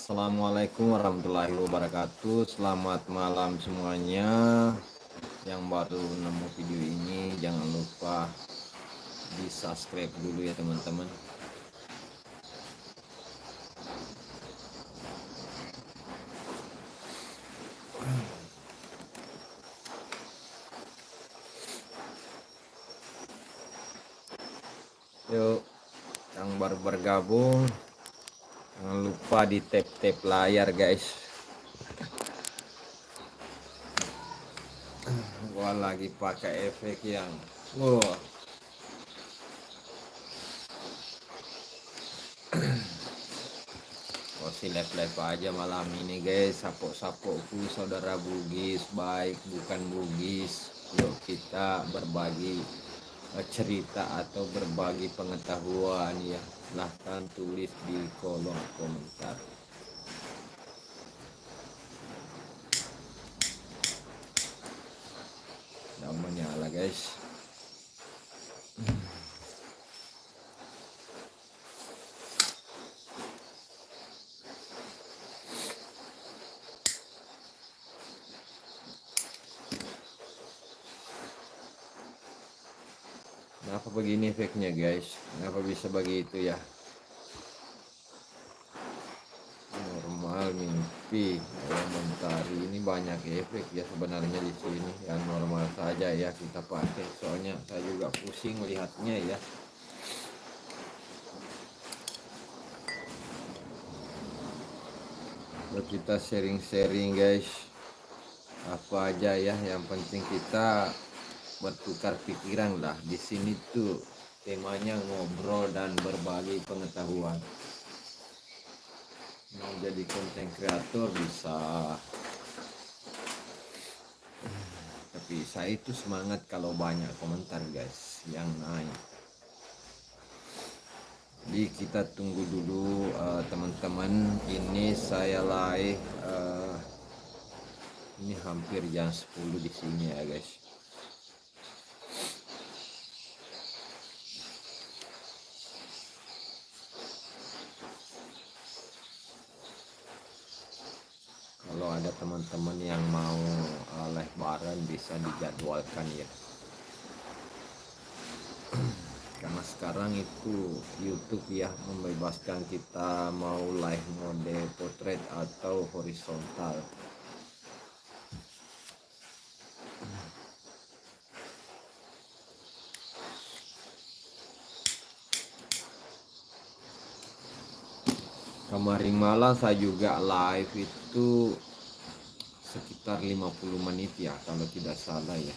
Assalamualaikum warahmatullahi wabarakatuh. Selamat malam semuanya. Yang baru nemu video ini jangan lupa di subscribe dulu ya teman-teman. Yuk, yang baru bergabung jangan lupa di tap layar guys. Gua lagi pakai efek yang si live aja malam ini guys. Sapok-sapokku saudara Bugis, baik bukan Bugis. Yuk kita berbagi cerita atau berbagi pengetahuan ya. Silahkan tulis di kolom komentar. Udah menyala guys. Kenapa begini efeknya guys? Kenapa bisa begitu ya? Normal, mimpi, mentari, ini banyak efek ya sebenarnya di sini. Yang normal saja ya kita pakai. Soalnya saya juga pusing melihatnya ya. Kita sharing-sharing guys. Apa aja ya, yang penting kita bertukar pikiran lah. Di sini tuh temanya ngobrol dan berbagi pengetahuan. Mau jadi konten kreator bisa, tapi saya itu semangat kalau banyak komentar guys yang naik. Jadi kita tunggu dulu teman-teman. Ini saya live ini hampir jam 10 di sini ya guys. Kalau ada teman-teman yang mau live bareng bisa dijadwalkan ya. Karena sekarang itu YouTube ya membebaskan kita mau live mode portrait atau horizontal. Kemarin malam saya juga live itu sekitar 50 menit ya kalau tidak salah ya.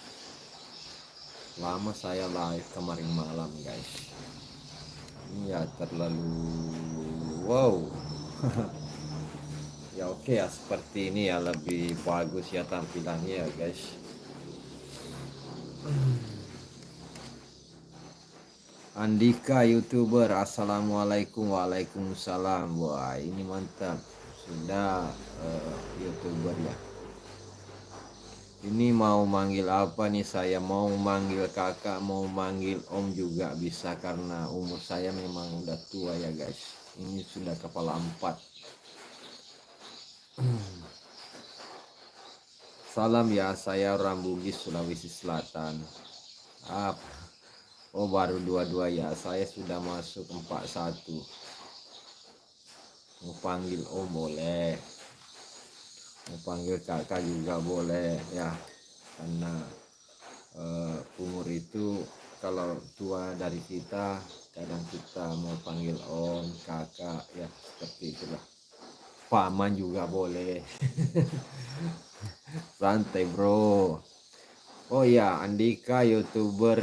Lama saya live kemarin malam guys. Ini ya terlalu wow. Ya oke ya, seperti ini ya lebih bagus ya tampilannya ya guys. Andika YouTuber, assalamualaikum. Waalaikumsalam. Wah ini mantap, sudah YouTuber ya. Ini mau manggil apa nih? Saya mau manggil kakak, mau manggil om juga bisa karena umur saya memang udah tua ya guys. Ini sudah kepala 4. Salam ya, saya orang Bugis, Sulawesi Selatan. Oh baru 22 ya, saya sudah masuk 41. Mau panggil om boleh, mau panggil kakak juga boleh ya. Karena umur itu kalau tua dari kita, kadang kita mau panggil om, kakak ya, seperti itulah. Paman juga boleh. Santai bro. Oh ya, Andika YouTuber,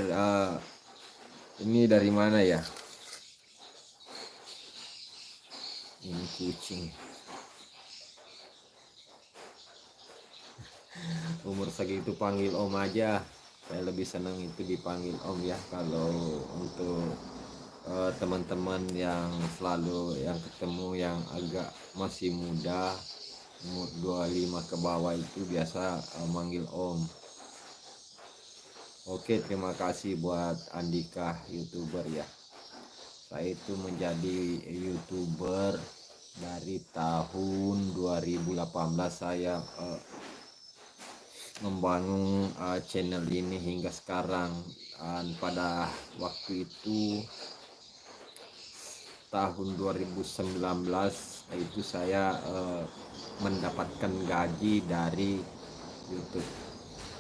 ini dari mana ya? Ini kucing. Umur segitu panggil om aja. Saya lebih senang itu dipanggil om ya. Kalau untuk teman-teman yang selalu yang ketemu yang agak masih muda, umur 25 ke bawah itu biasa manggil om. Oke, terima kasih buat Andika YouTuber ya. Saya itu menjadi YouTuber Dari tahun 2018 saya membangun channel ini hingga sekarang. Dan pada waktu itu tahun 2019 itu saya mendapatkan gaji dari YouTube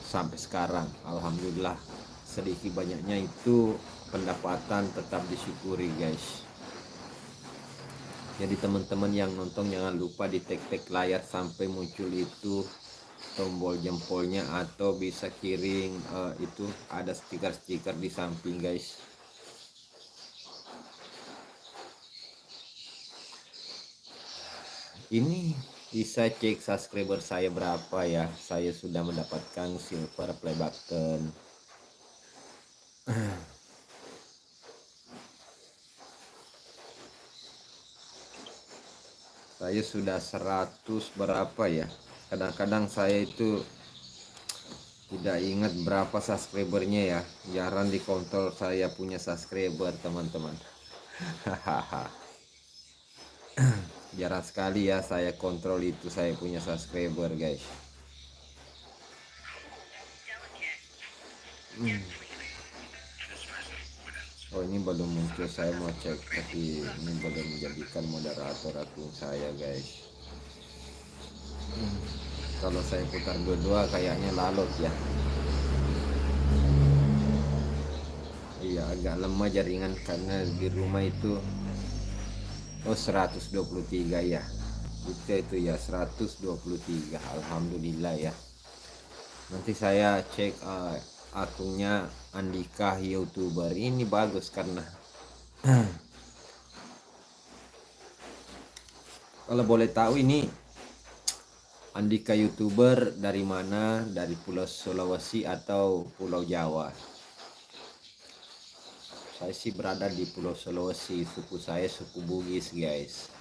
sampai sekarang. Alhamdulillah, sedikit banyaknya itu pendapatan tetap disyukuri guys. Jadi teman-teman yang nonton jangan lupa di tag layar sampai muncul itu tombol jempolnya, atau bisa kirim itu ada stiker-stiker di samping guys. Ini bisa cek subscriber saya berapa ya. Saya sudah mendapatkan silver play button. Saya sudah 100 berapa ya. Kadang-kadang saya itu tidak ingat berapa subscribernya ya. Jarang dikontrol saya punya subscriber teman-teman. Jarang sekali ya saya kontrol itu saya punya subscriber guys. Oh ini belum muncul, saya mau cek tapi ini belum menjadikan moderator akun saya guys. Kalau saya putar dua-dua kayaknya lalot ya. Iya agak lemah jaringan karena di rumah itu 123 ya. Itu ya 123. Alhamdulillah ya. Nanti saya cek akunnya Andika YouTuber. Ini bagus karena kalau boleh tahu ini Andika YouTuber dari mana? Dari Pulau Sulawesi atau Pulau Jawa? Saya sih berada di Pulau Sulawesi. Suku saya suku Bugis guys.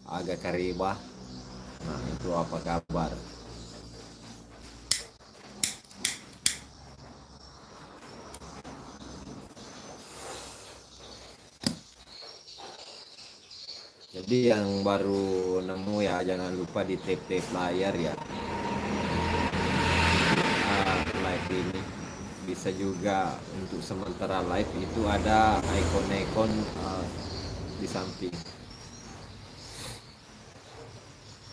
Agak karibah. Nah itu apa kabar? Jadi yang baru nemu ya jangan lupa di tap layar ya. Live ini bisa juga untuk sementara live itu ada ikon-ikon di samping.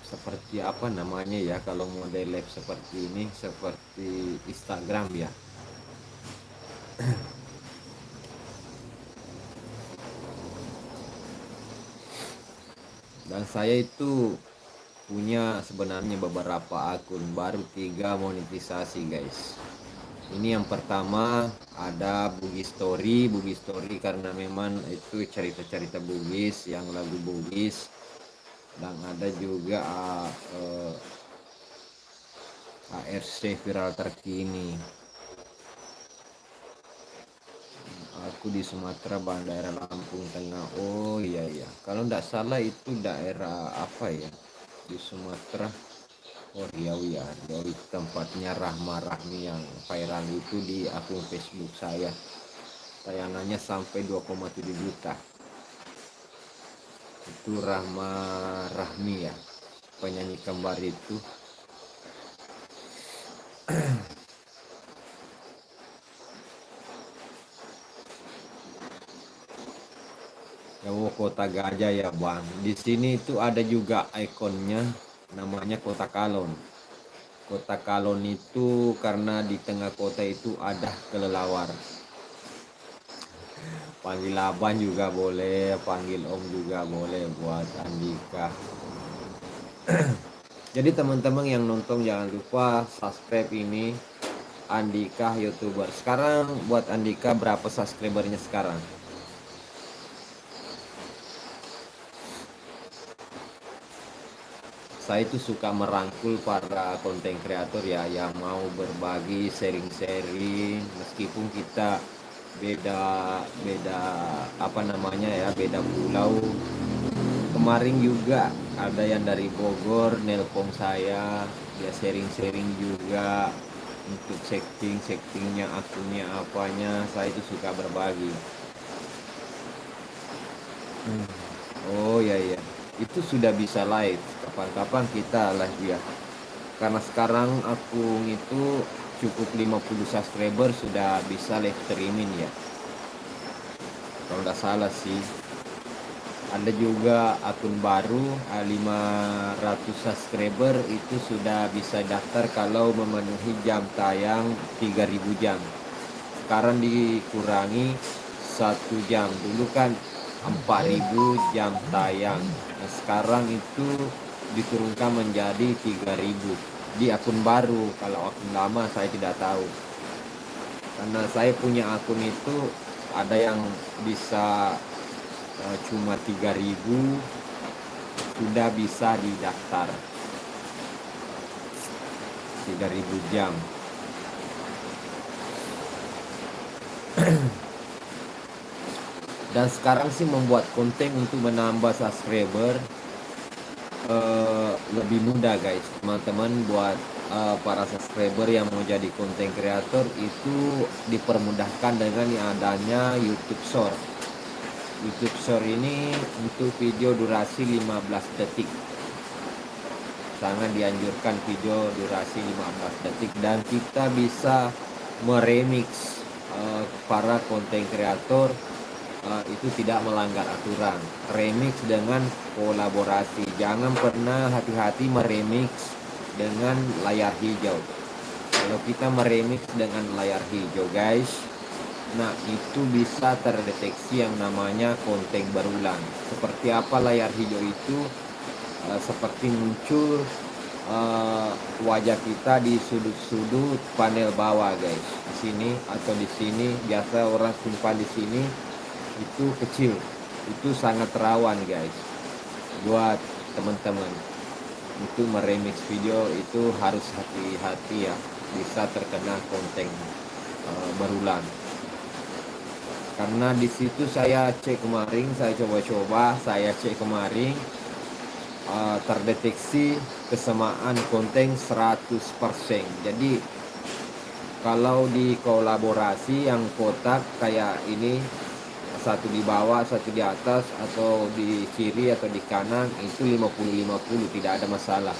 Seperti apa namanya ya kalau model live seperti ini, seperti Instagram ya. Dan saya itu punya sebenarnya beberapa akun, baru 3 monetisasi guys. Ini yang pertama ada Bugis Story karena memang itu cerita-cerita Bugis, yang lagu Bugis. Dan ada juga ARC viral terkini. Aku di Sumatera, daerah Lampung Tengah. Oh iya iya, kalau tidak salah itu daerah apa ya di Sumatera. Oh Riau ya, Riau itu tempatnya Rahma Rahmi yang viral itu di akun Facebook saya. Tayangannya sampai 2,7 juta. Itu Rahma Rahmi ya, penyanyi kembar itu. Oh Kota Gajah ya bang. Di sini itu ada juga ikonnya, namanya Kota Kalon. Kota Kalon itu karena di tengah kota itu ada kelelawar. Panggil abang juga boleh, panggil om juga boleh buat Andika. Jadi teman-teman yang nonton jangan lupa subscribe ini Andika YouTuber. Sekarang buat Andika berapa subscribernya sekarang? Saya itu suka merangkul para konten kreator ya yang mau berbagi, sharing-sharing, meskipun kita beda apa namanya ya, beda pulau. Kemarin juga ada yang dari Bogor nelpon saya, dia sharing-sharing juga untuk settingnya akunnya apanya. Saya itu suka berbagi. Oh ya ya. itu sudah bisa live. Kapan-kapan kita live ya, karena sekarang akun itu cukup 50 subscriber sudah bisa live streaming ya, kalau nggak salah sih. Ada juga akun baru 500 subscriber itu sudah bisa daftar kalau memenuhi jam tayang 3000 jam. Sekarang dikurangi 1 jam, dulu kan 4000 jam tayang. Nah, sekarang itu diturunkan menjadi 3000 di akun baru. Kalau akun lama saya tidak tahu, karena saya punya akun itu ada yang bisa cuma 3000 sudah bisa didaftar 3000 jam. Dan sekarang sih membuat konten untuk menambah subscriber lebih mudah guys, teman-teman. Buat para subscriber yang mau jadi konten kreator itu dipermudahkan dengan adanya YouTube Short. YouTube Short ini untuk video durasi 15 detik. Sangat dianjurkan video durasi 15 detik, dan kita bisa meremix para konten kreator itu tidak melanggar aturan. Remix dengan kolaborasi, jangan pernah hati-hati meremix dengan layar hijau. Kalau kita meremix dengan layar hijau guys, nah itu bisa terdeteksi yang namanya konten berulang. Seperti apa layar hijau itu? Seperti muncul wajah kita di sudut-sudut panel bawah guys, di sini atau di sini. Biasa orang simpan di sini, itu kecil, itu sangat rawan guys. Buat teman-teman untuk meremix video itu harus hati-hati ya, bisa terkena konten berulang. Karena di situ saya cek kemarin, saya coba-coba, saya cek kemarin terdeteksi kesamaan konten 100%. Jadi kalau di kolaborasi yang kotak kayak ini, satu di bawah satu di atas, atau di kiri atau di kanan, itu 50-50, tidak ada masalah.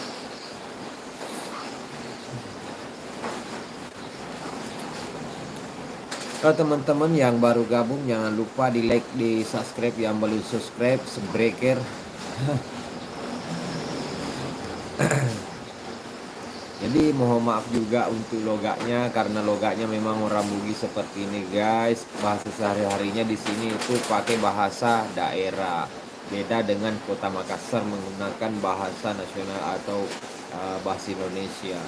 Kalau teman-teman yang baru gabung, jangan lupa di like, di subscribe. Yang belum subscribe, subscriber. Jadi mohon maaf juga untuk logatnya, karena logatnya memang orang Bugis seperti ini guys. Bahasa sehari-harinya di sini itu pakai bahasa daerah, beda dengan Kota Makassar menggunakan bahasa nasional atau bahasa Indonesia.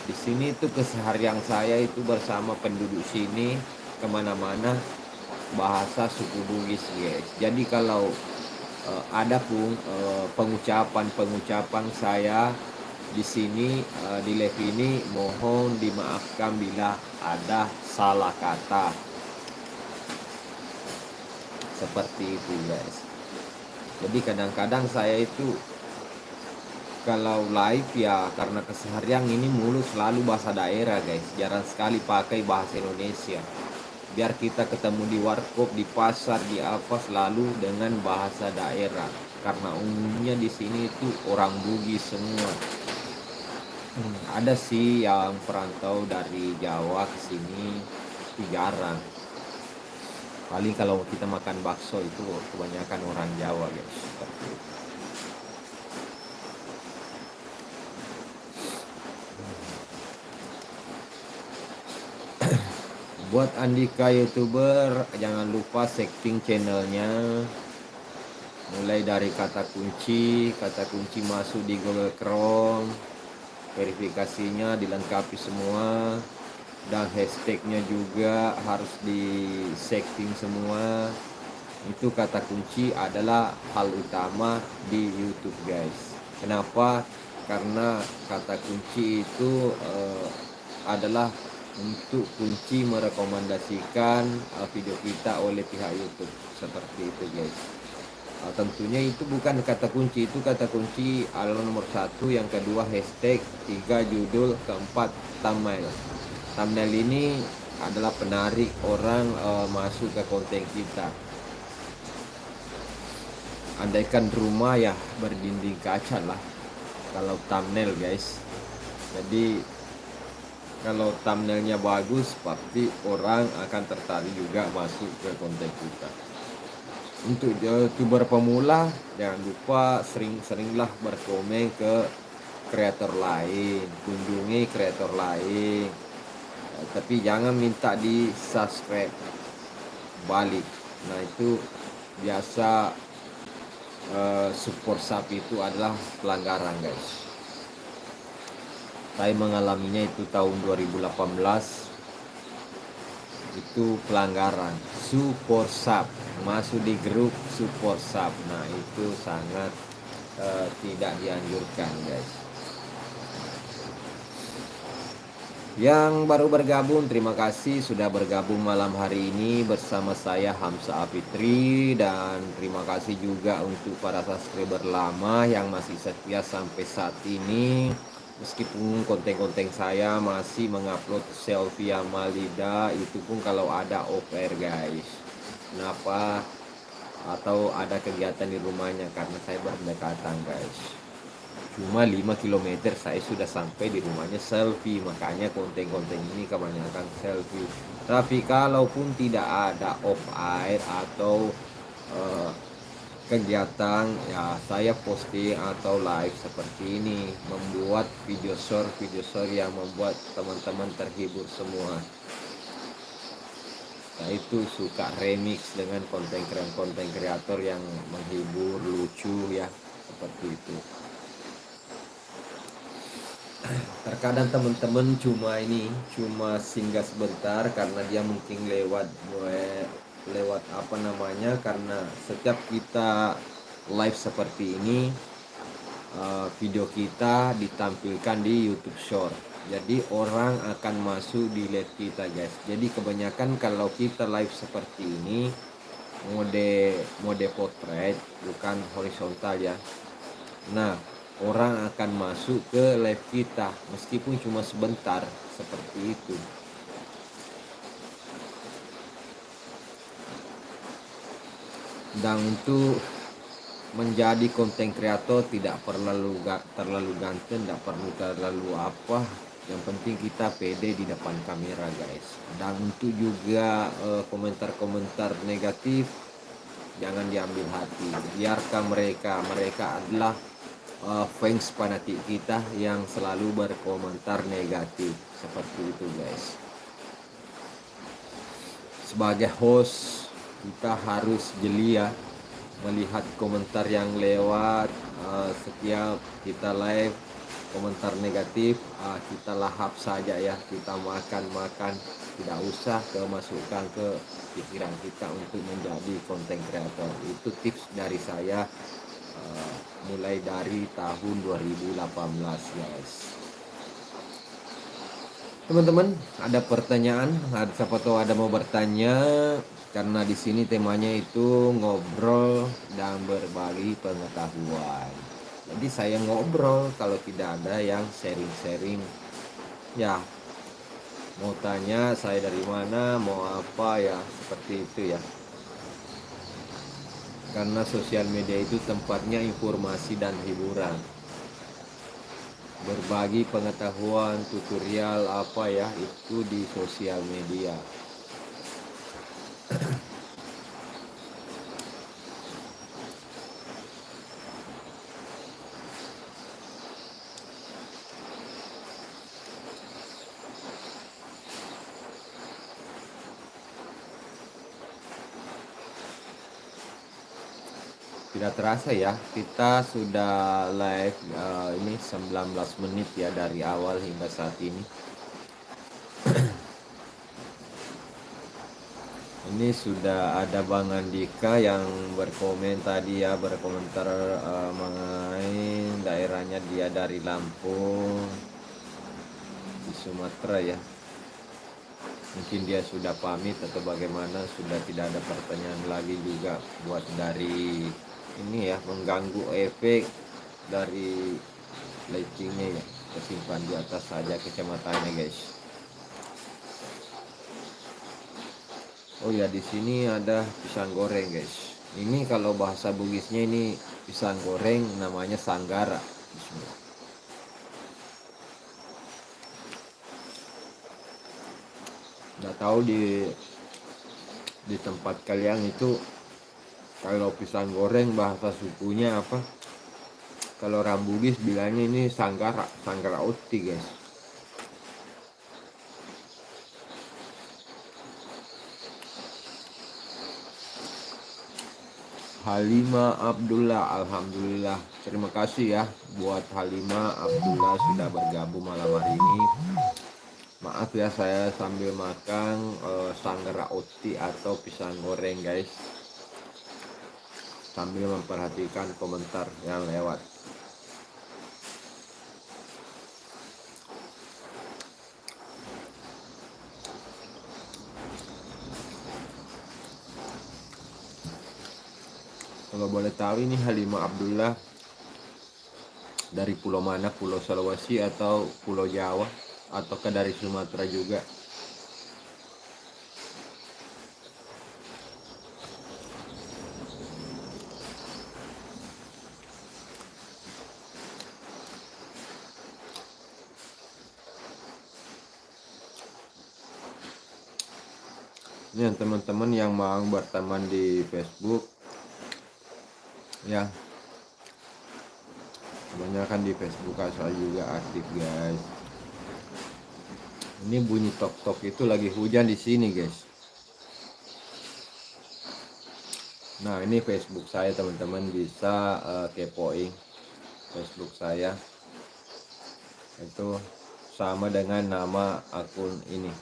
Di sini itu keseharian saya itu bersama penduduk sini, kemana-mana bahasa suku Bugis guys. Jadi kalau ada pun pengucapan saya di sini di live ini, mohon dimaafkan bila ada salah kata seperti itu guys. Jadi kadang-kadang saya itu kalau live ya, karena keseharian ini mulut selalu bahasa daerah guys, jarang sekali pakai bahasa Indonesia. Biar kita ketemu di warkop, di pasar, di apa, selalu dengan bahasa daerah, karena umumnya di sini itu orang Bugis semua. Ada sih yang perantau dari Jawa ke sini, itu jarang. Paling kalau kita makan bakso itu kebanyakan orang Jawa guys, seperti itu. Buat Andika YouTuber, jangan lupa setting channelnya, mulai dari kata kunci masuk di Google Chrome, verifikasinya dilengkapi semua, dan hashtagnya juga harus di setting semua. Itu kata kunci adalah hal utama di YouTube guys. Kenapa? Karena kata kunci itu adalah untuk kunci merekomendasikan video kita oleh pihak YouTube, seperti itu guys. Tentunya itu bukan kata kunci, itu kata kunci adalah nomor 1, yang kedua hashtag, 3 judul, keempat thumbnail. Thumbnail ini adalah penarik orang masuk ke konten kita. andaikan rumah ya berdinding kaca lah kalau thumbnail guys. Jadi kalau thumbnailnya bagus pasti orang akan tertarik juga masuk ke konten kita. Untuk youtuber pemula jangan lupa sering-seringlah berkomen ke kreator lain, kunjungi kreator lain. Tapi jangan minta di subscribe balik. Nah itu biasa support sub itu adalah pelanggaran guys. Saya mengalaminya itu tahun 2018, itu pelanggaran support sub, masuk di grup support sub. Nah itu sangat tidak dianjurkan guys. Yang baru bergabung, terima kasih sudah bergabung malam hari ini bersama saya Hamsa Afitri. Dan terima kasih juga untuk para subscriber lama yang masih setia sampai saat ini. Meskipun konten-konten saya masih mengupload selfie Amalida, itu pun kalau ada off air guys. Kenapa? Atau ada kegiatan di rumahnya, karena saya berdekatan guys. Cuma 5 km saya sudah sampai di rumahnya selfie, makanya konten-konten ini kebanyakan selfie. Tapi kalaupun tidak ada off air atau kegiatan ya saya posting atau live seperti ini, membuat video short yang membuat teman-teman terhibur semua. Nah itu suka remix dengan konten kreator yang menghibur, lucu ya, seperti itu. Terkadang teman-teman cuma singgah sebentar karena dia mungkin lewat apa namanya, karena setiap kita live seperti ini video kita ditampilkan di YouTube Short, jadi orang akan masuk di live kita guys. Jadi kebanyakan kalau kita live seperti ini mode potret, bukan horizontal ya. Nah orang akan masuk ke live kita meskipun cuma sebentar, seperti itu. Dan untuk menjadi konten kreator tidak perlu terlalu ganteng, tidak perlu terlalu apa, yang penting kita pede di depan kamera guys. Dan untuk juga komentar-komentar negatif jangan diambil hati, biarkan mereka adalah fans fanatik kita yang selalu berkomentar negatif, seperti itu guys. Sebagai host kita harus jeli ya, melihat komentar yang lewat. Setiap kita live komentar negatif kita lahap saja ya, kita makan, tidak usah masukkan ke pikiran kita untuk menjadi konten kreator. Itu tips dari saya mulai dari tahun 2018 guys. Teman-teman ada pertanyaan, siapa tahu ada mau bertanya, karena di sini temanya itu ngobrol dan berbagi pengetahuan. Jadi saya ngobrol, kalau tidak ada yang sharing-sharing ya, mau tanya saya dari mana, mau apa ya, seperti itu ya. Karena sosial media itu tempatnya informasi dan hiburan, berbagi pengetahuan, tutorial apa ya, itu di sosial media. Tidak terasa ya, kita sudah live ini 19 menit ya, dari awal hingga saat ini. Ini sudah ada Bang Andika yang berkomen tadi ya, berkomentar mengenai daerahnya, dia dari Lampung di Sumatera ya. Mungkin dia sudah pamit atau bagaimana, sudah tidak ada pertanyaan lagi juga buat dari ini ya, mengganggu efek dari lightingnya ya. Kesimpan di atas saja kacamatanya guys. Oh ya, di sini ada pisang goreng guys. Ini kalau bahasa Bugisnya ini pisang goreng namanya sanggara. Bismillah. Nggak tahu di tempat kalian itu kalau pisang goreng bahasa sukunya apa? Kalau orang Bugis bilangnya ini sanggara, sanggara uti guys. Halima Abdullah, alhamdulillah. Terima kasih ya buat Halima Abdullah sudah bergabung malam hari ini. Maaf ya saya sambil makan sanggara uti atau pisang goreng guys, sambil memperhatikan komentar yang lewat. Kalau boleh tahu ini Halimah Abdullah dari pulau mana? Pulau Sulawesi atau Pulau Jawa? Ataukah dari Sumatera juga? Ini teman-teman yang mau berteman di Facebook ya, kebanyakan di Facebook saya juga aktif guys. Ini bunyi tok-tok itu lagi hujan di sini guys. Nah ini Facebook saya, teman-teman bisa kepoin Facebook saya, itu sama dengan nama akun ini,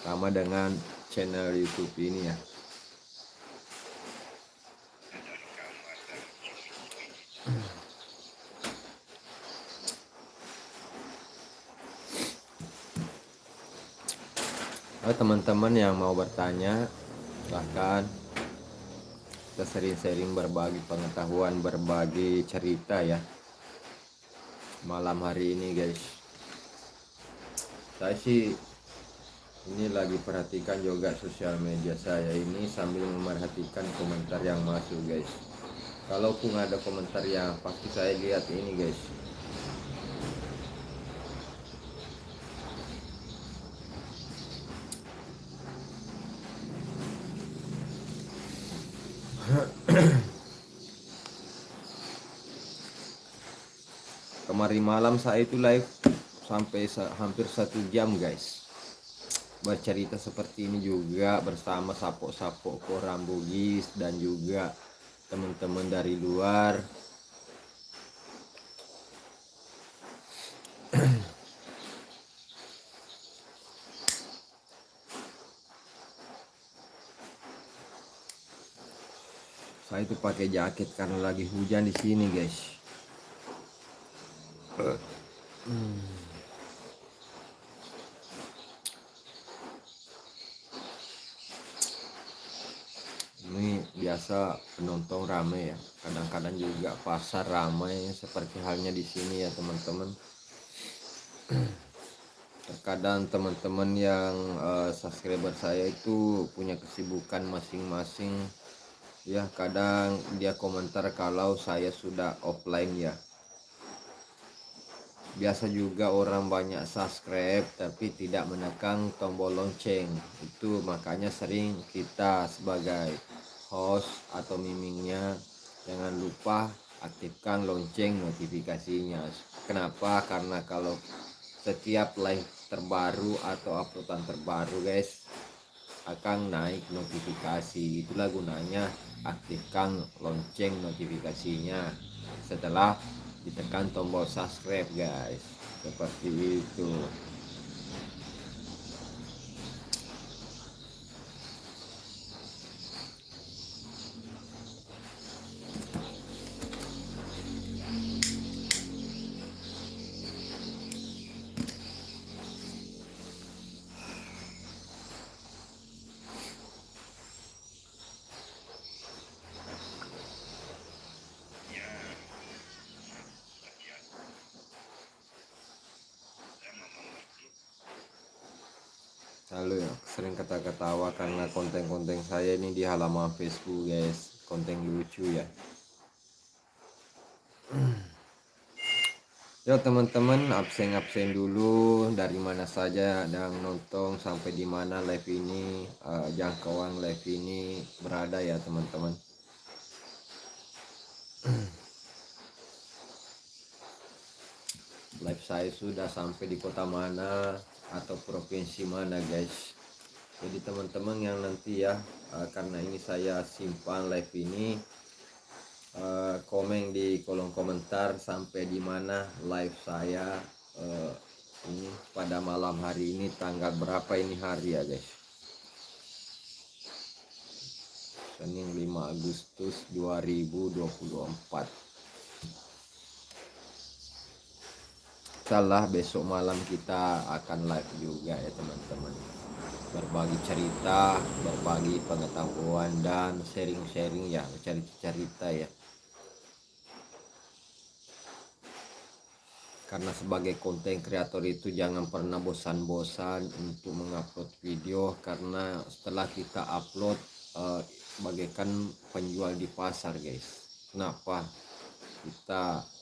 sama dengan channel YouTube ini ya. Teman-teman yang mau bertanya bahkan kita sering-sering berbagi pengetahuan, berbagi cerita ya malam hari ini guys. Saya sih ini lagi perhatikan juga sosial media saya ini sambil memerhatikan komentar yang masuk guys. Kalaupun ada komentar yang pasti saya lihat ini guys. Kemarin malam saya itu live sampai hampir 1 jam guys, bercerita seperti ini juga bersama sapok-sapok orang Bugis dan juga teman-teman dari luar. Saya itu pakai jaket karena lagi hujan di sini guys. Ini biasa penonton ramai ya. Kadang-kadang juga pasar ramai seperti halnya di sini ya teman-teman. Terkadang teman-teman yang subscriber saya itu punya kesibukan masing-masing. Ya kadang dia komentar kalau saya sudah offline ya. Biasa juga orang banyak subscribe tapi tidak menekan tombol lonceng. Itu makanya sering kita sebagai host atau mimingnya jangan lupa aktifkan lonceng notifikasinya. Kenapa? Karena kalau setiap live terbaru atau uploadan terbaru guys akan naik notifikasi. Itulah gunanya aktifkan lonceng notifikasinya setelah ditekan tombol subscribe guys, seperti itu. selalu ya, sering ketawa karena konten-konten saya ini di halaman Facebook guys, konten lucu ya. Yo teman-teman, absen dulu dari mana saja dan nonton sampai di mana live ini, jangkauan live ini berada ya teman-teman. Live saya sudah sampai di kota mana atau provinsi mana guys. Jadi teman-teman yang nanti ya, karena ini saya simpan live ini, komen di kolom komentar sampai di mana live saya ini pada malam hari ini, tanggal berapa ini hari ya guys. Senin 5 Agustus 2024. Salah, besok malam kita akan live juga ya teman-teman, berbagi cerita, berbagi pengetahuan dan sharing-sharing ya, cerita ya. Karena sebagai konten kreator itu jangan pernah bosan-bosan untuk mengupload video, karena setelah kita upload bagaikan penjual di pasar guys. Kenapa? Kita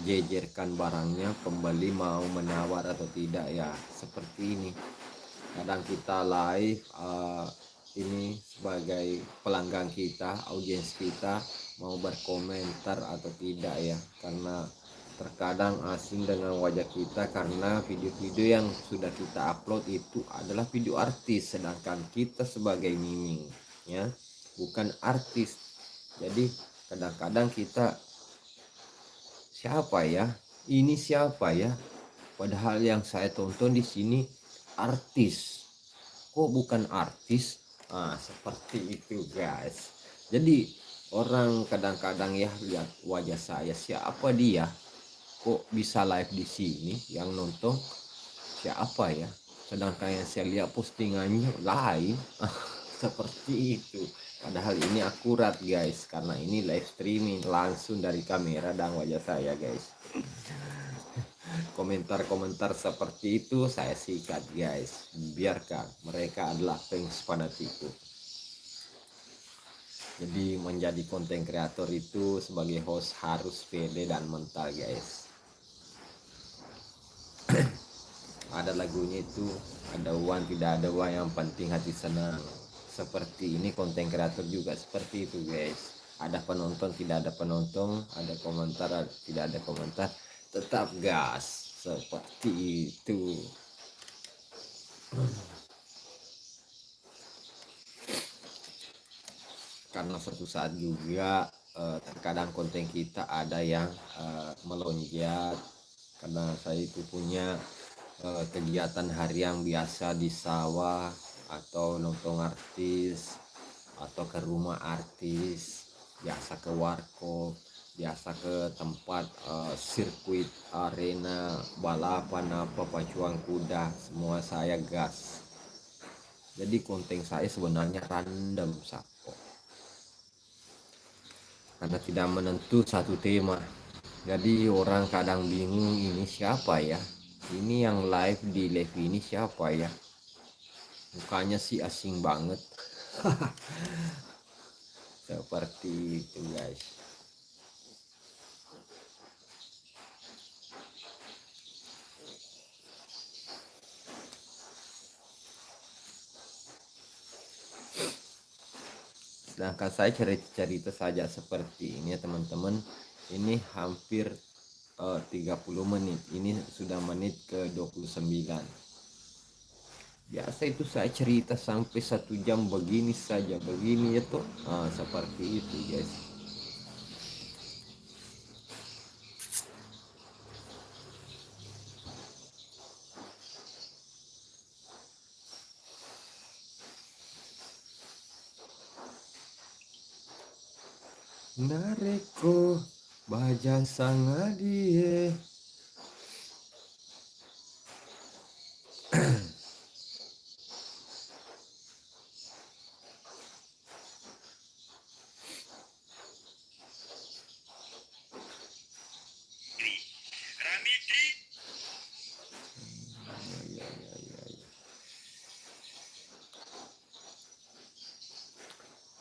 jejerkan barangnya, pembeli mau menawar atau tidak ya, seperti ini. Kadang kita live ini sebagai pelanggan kita, audiens kita mau berkomentar atau tidak ya, karena terkadang asing dengan wajah kita, karena video-video yang sudah kita upload itu adalah video artis, sedangkan kita sebagai miming ya bukan artis. Jadi kadang-kadang kita, siapa ya ini, siapa ya, padahal yang saya tonton di sini artis, kok bukan artis. Seperti itu guys. Jadi orang kadang-kadang ya lihat wajah saya, siapa dia, kok bisa live di sini, yang nonton siapa ya, sedangkan yang saya lihat postingannya lain. Seperti itu. Padahal ini akurat guys, karena ini live streaming langsung dari kamera dan wajah saya guys. Komentar-komentar seperti itu saya sikat guys, biarkan, mereka adalah fans fanatiku. Jadi menjadi konten kreator itu sebagai host harus pede dan mental guys. Ada lagunya itu, ada uang tidak ada uang, yang penting hati senang. Seperti ini konten kreator juga seperti itu guys. Ada penonton tidak ada penonton, ada komentar tidak ada komentar, tetap gas. Seperti itu. Karena suatu saat juga terkadang konten kita ada yang melonjak, karena saya itu punya kegiatan harian biasa di sawah, atau nonton artis, atau ke rumah artis, biasa ke warkop, biasa ke tempat sirkuit, arena balapan, apa pacuan kuda, semua saya gas. Jadi konten saya sebenarnya random sapo, karena tidak menentu satu tema. Jadi orang kadang bingung, ini siapa ya, ini yang live di live ini siapa ya, mukanya sih asing banget. Seperti itu guys. Sedangkan saya cerita saja seperti ini ya teman-teman, ini hampir 30 menit, ini sudah menit ke 29. Biasa itu saya cerita sampai 1 jam begini saja, begini ya tuh. Seperti itu guys. Nareko baja sangadie.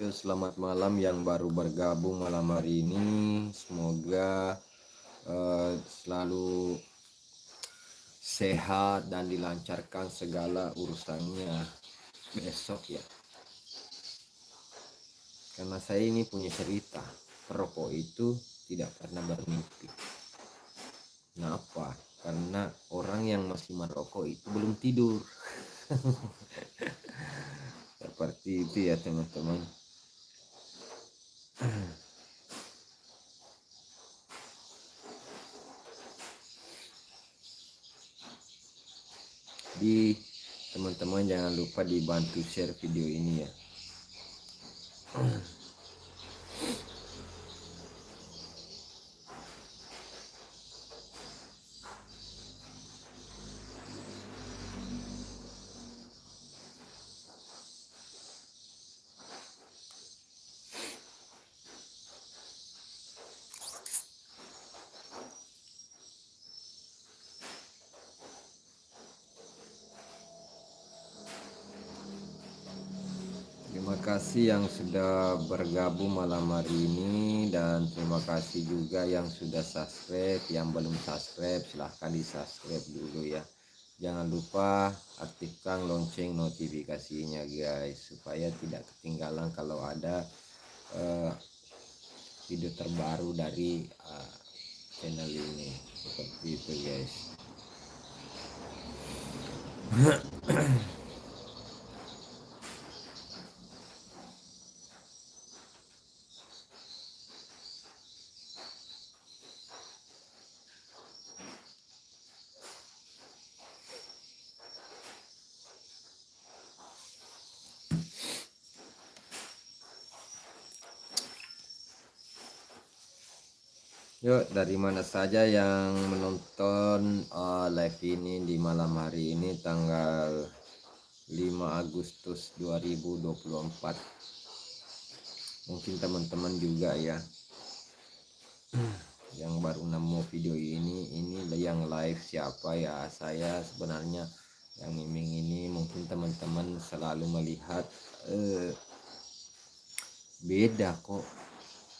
itu selamat malam yang baru bergabung malam hari ini. Semoga selalu sehat dan dilancarkan segala urusannya besok ya. Karena saya ini punya cerita, perokok itu tidak pernah bermimpi. Kenapa? Karena orang yang masih merokok itu belum tidur. Seperti itu ya teman-teman. Jadi teman-teman jangan lupa dibantu share video ini ya. Terima kasih yang sudah bergabung malam hari ini, dan terima kasih juga yang sudah subscribe. Yang belum subscribe silahkan di subscribe dulu ya. Jangan lupa aktifkan lonceng notifikasinya guys, supaya tidak ketinggalan kalau ada video terbaru dari channel ini. Seperti itu guys. Yuk, dari mana saja yang menonton live ini di malam hari ini tanggal 5 Agustus 2024. Mungkin teman-teman juga ya yang baru nemu video ini yang live siapa ya. Saya sebenarnya yang miming ini, mungkin teman-teman selalu melihat beda kok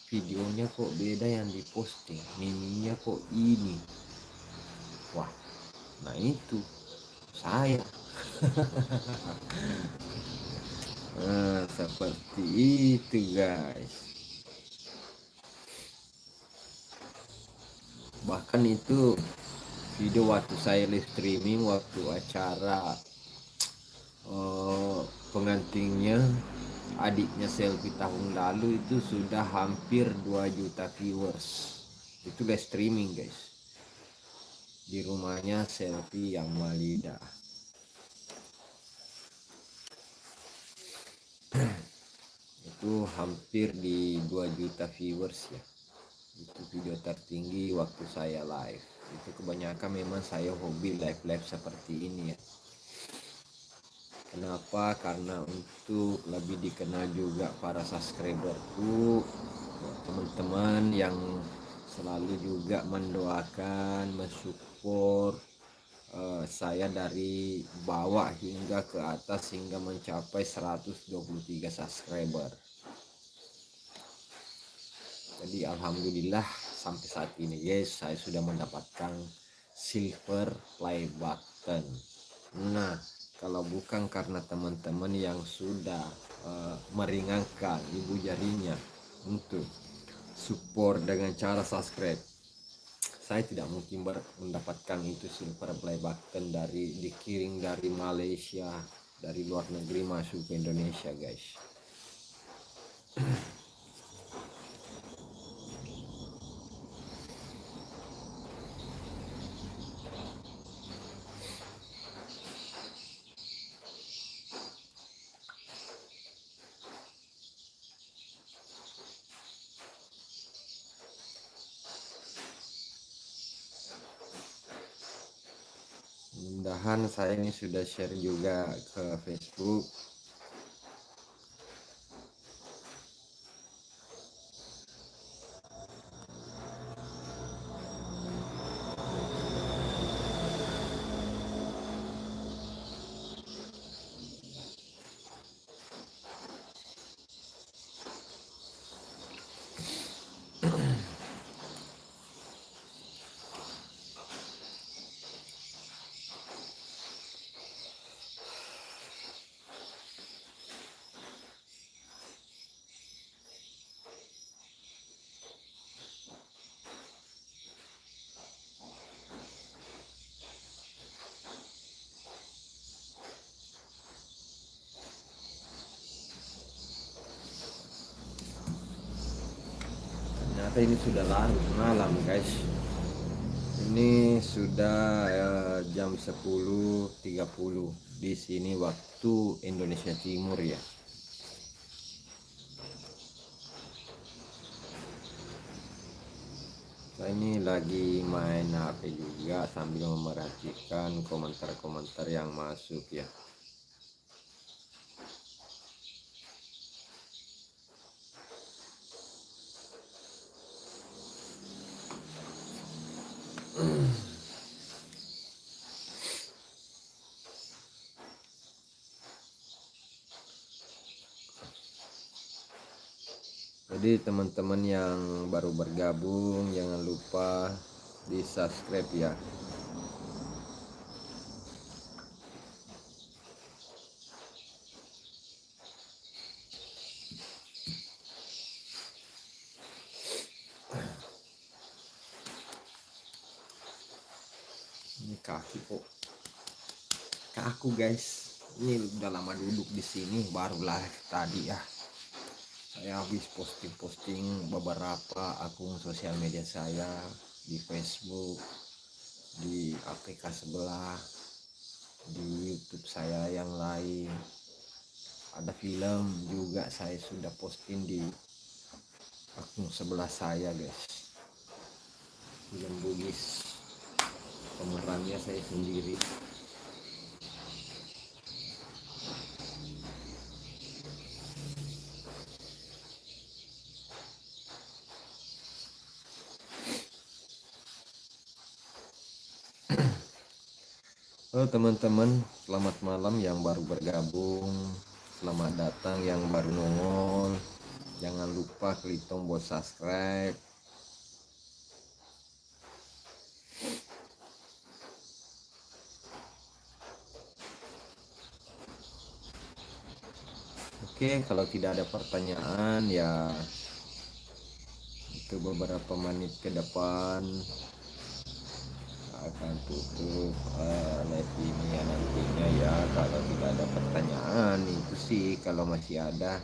videonya, kok beda yang diposting, mimingnya kok ini. Wah, nah itu saya. Nah, seperti itu guys. Bahkan itu video waktu saya live streaming waktu acara pengantinnya adiknya Selfie tahun lalu, itu sudah hampir 2 juta viewers. Itu live streaming guys, di rumahnya Selfie yang Malida. Itu hampir di 2 juta viewers ya. Itu video tertinggi waktu saya live. Itu kebanyakan memang saya hobi live seperti ini ya. Kenapa? Karena untuk lebih dikenal juga para subscriberku, teman-teman yang selalu juga mendoakan, mensupport saya dari bawah hingga ke atas, hingga mencapai 123 subscriber. Jadi alhamdulillah sampai saat ini guys, saya sudah mendapatkan silver play button. Nah, kalau bukan karena teman-teman yang sudah meringankan ibu jarinya untuk support dengan cara subscribe, saya tidak mungkin mendapatkan itu silver play button dari dikirim dari Malaysia, dari luar negeri masuk ke Indonesia guys. Mudah-mudahan saya ini sudah share juga ke Facebook. ini sudah larut malam guys. Ini sudah jam 10.30 di sini waktu Indonesia Timur ya. Saya ini lagi main HP juga sambil memerhatikan komentar-komentar yang masuk ya. Jadi teman-teman yang baru bergabung jangan lupa di subscribe ya. Ini kaki kok kaku guys. Ini udah lama duduk di sini, baru live tadi ya. Saya habis posting beberapa akun sosial media saya di Facebook, di aplikasi sebelah, di YouTube saya yang lain. Ada film juga saya sudah posting di akun sebelah saya guys. Film Bugis, pemerannya saya sendiri. Halo teman-teman, selamat malam yang baru bergabung, selamat datang yang baru nongol. Jangan lupa klik tombol subscribe. Oke, kalau tidak ada pertanyaan ya itu beberapa menit ke depan akan tutup live ini ya nantinya ya. Kalau tidak ada pertanyaan itu sih, kalau masih ada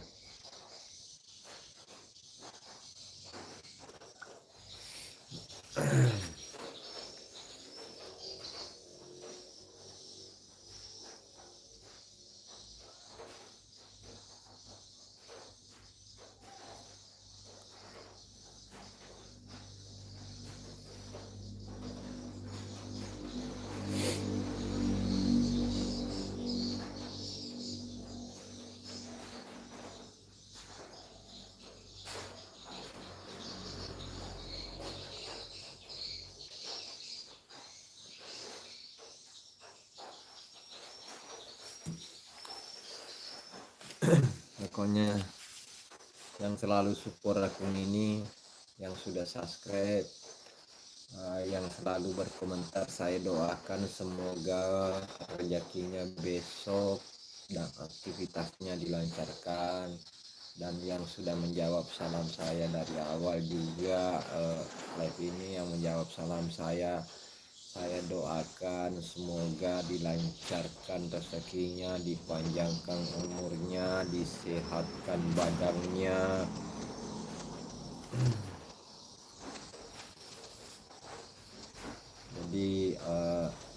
pokoknya yang selalu support akun ini, yang sudah subscribe, yang selalu berkomentar, saya doakan semoga rezekinya besok dan aktivitasnya dilancarkan. Dan yang sudah menjawab salam saya dari awal juga live ini, yang menjawab salam saya doakan semoga dilancarkan rezekinya, dipanjangkan umurnya, disehatkan badannya. Jadi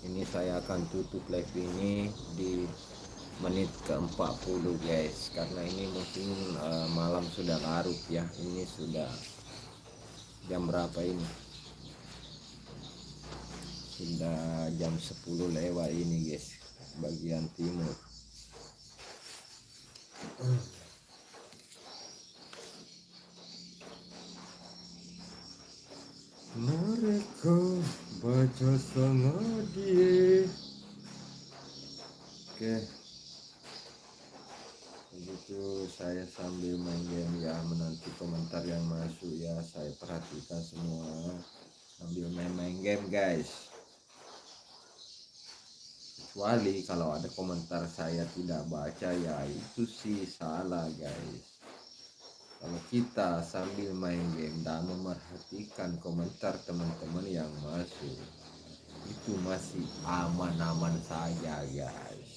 ini saya akan tutup live ini di menit ke-40 guys, karena ini mungkin malam sudah larut ya. Ini sudah jam berapa ini? Sudah jam 10 lewat ini guys, bagian timur. Mereka baca sangat dia. Oke, begitu saya sambil main game ya, menanti komentar yang masuk ya. Saya perhatikan semua sambil main game guys. Kecuali kalau ada komentar saya tidak baca ya itu sih salah guys. Kalau kita sambil main game dan memerhatikan komentar teman-teman yang masuk, itu masih aman-aman saja guys.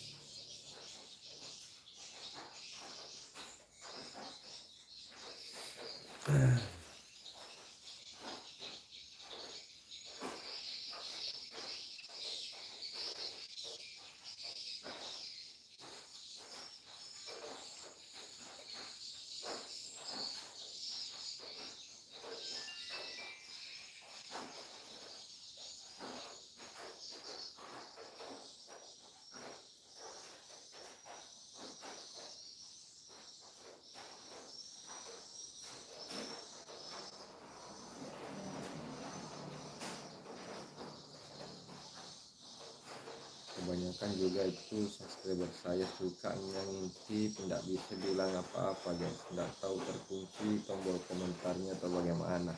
kebanyakan juga itu subscriber saya suka ngintip, tidak bisa bilang apa-apa guys, tidak tahu terkunci tombol komentarnya atau bagaimana.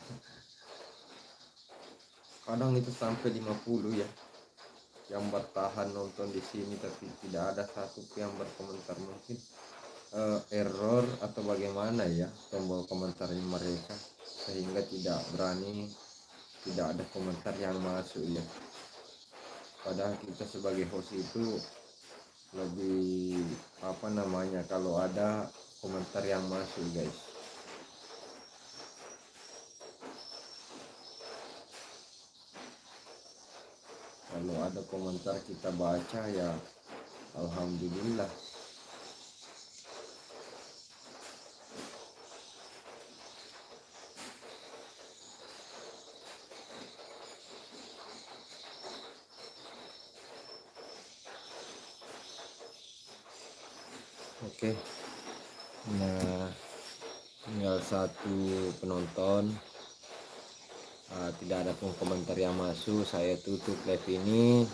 Kadang itu sampai 50 ya yang bertahan nonton di sini, tapi tidak ada satu yang berkomentar. Mungkin error atau bagaimana ya tombol komentarnya mereka, sehingga tidak berani, tidak ada komentar yang masuk ya. Padahal kita sebagai host itu lebih apa namanya, kalau ada komentar yang masuk guys. Kalau ada komentar kita baca ya alhamdulillah. Oke, nah tinggal satu penonton, tidak ada pun komentar yang masuk. Saya tutup live ini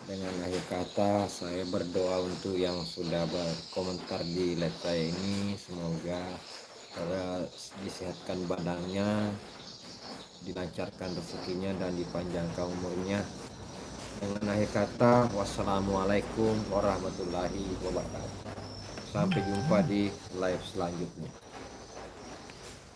dengan akhir kata saya berdoa untuk yang sudah berkomentar di live saya ini, semoga disehatkan badannya, dilancarkan rezekinya, dan dipanjangkan umurnya. Dengan akhir kata, wassalamualaikum warahmatullahi wabarakatuh. Sampai jumpa di live selanjutnya.